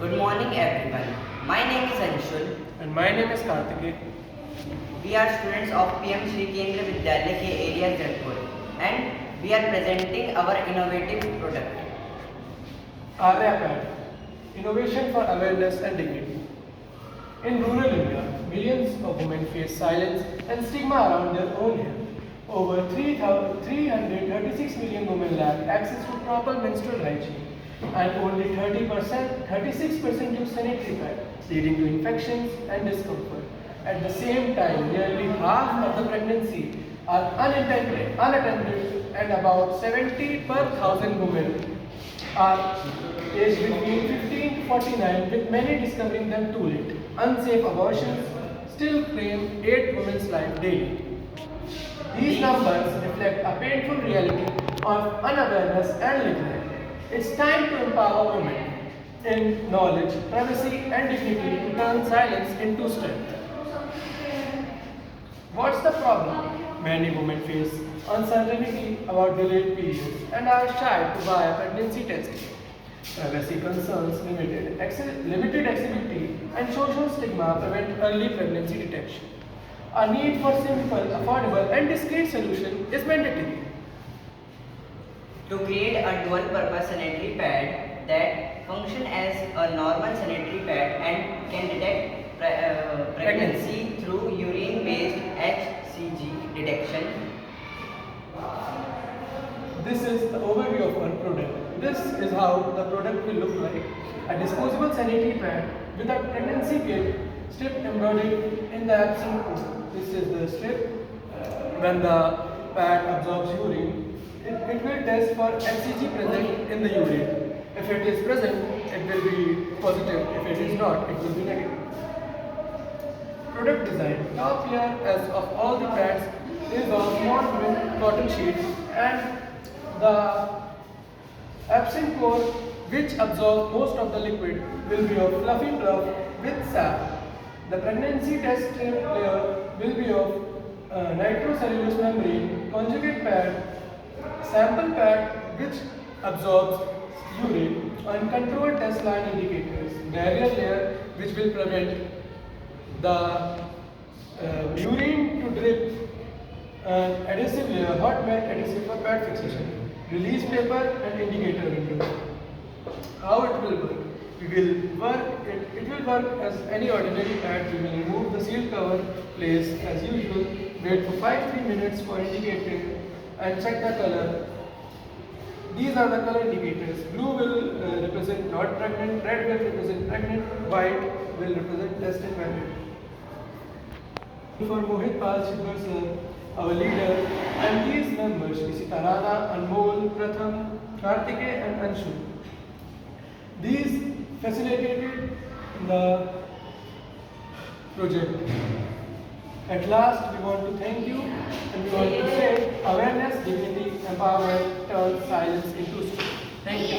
Good morning everyone. My name is Anshul. And my name is Karthike. We are students of PM Shri Kendra Vidyalaya के area Jodhpur and we are presenting our innovative product. ARYAPAD, Innovation for Awareness and Dignity. In rural India, millions of women face silence and stigma around their own hair. Over 336 million women lack access to proper menstrual hygiene, and only 36% use sanitary pad, leading to infections and discomfort. At the same time, nearly half of the pregnancy are unattended, and about 70 per thousand women are aged between 15 to 49, with many discovering them too late. Unsafe abortions still claim 8 women's lives daily. These numbers reflect a painful reality of unawareness and neglect. It's time to empower women in knowledge, privacy, and dignity to turn silence into strength. What's the problem? Many women face uncertainty about delayed periods and are shy to buy a pregnancy test. Privacy concerns, limited accessibility, and social stigma prevent early pregnancy detection. A need for simple, affordable, and discreet solution is mandatory. To create a dual-purpose sanitary pad that function as a normal sanitary pad and can detect pregnancy through urine-based HCG detection. This is the overview of our product. This is how the product will look like. A disposable sanitary pad with a pregnancy kit strip embroidered in the absent code. This is the strip. When the pad absorbs urine, it will test for HCG present in the urine. If it is present, it will be positive. If it is not, it will be negative. Product design. Top layer as of all the pads is of non-wind cotton sheets, and the absent core, which absorbs most of the liquid, will be of fluffy fluff with sap. The pregnancy test strip layer will be of nitrocellulose membrane, conjugate pad, sample pad which absorbs urine, and control test line indicators. Barrier layer which will prevent the urine to drip, and adhesive layer, hot melt adhesive for pad fixation. Release paper and indicator window. How it will work? It will work as any ordinary pad. We will remove the seal cover, place as usual, wait for 5-3 minutes for indicator and check the color. These are the color indicators. Blue will represent not pregnant, red will represent pregnant, white will represent test invalid. For Mohit Pal Shidwar sir, our leader, and these members, Shri Sitarana, Anmol, Pratham, Kartike and Anshu. These facilitated the project. At last, we want to thank you, and we want to say awareness, dignity, empowerment turns silence into strength. Thank you.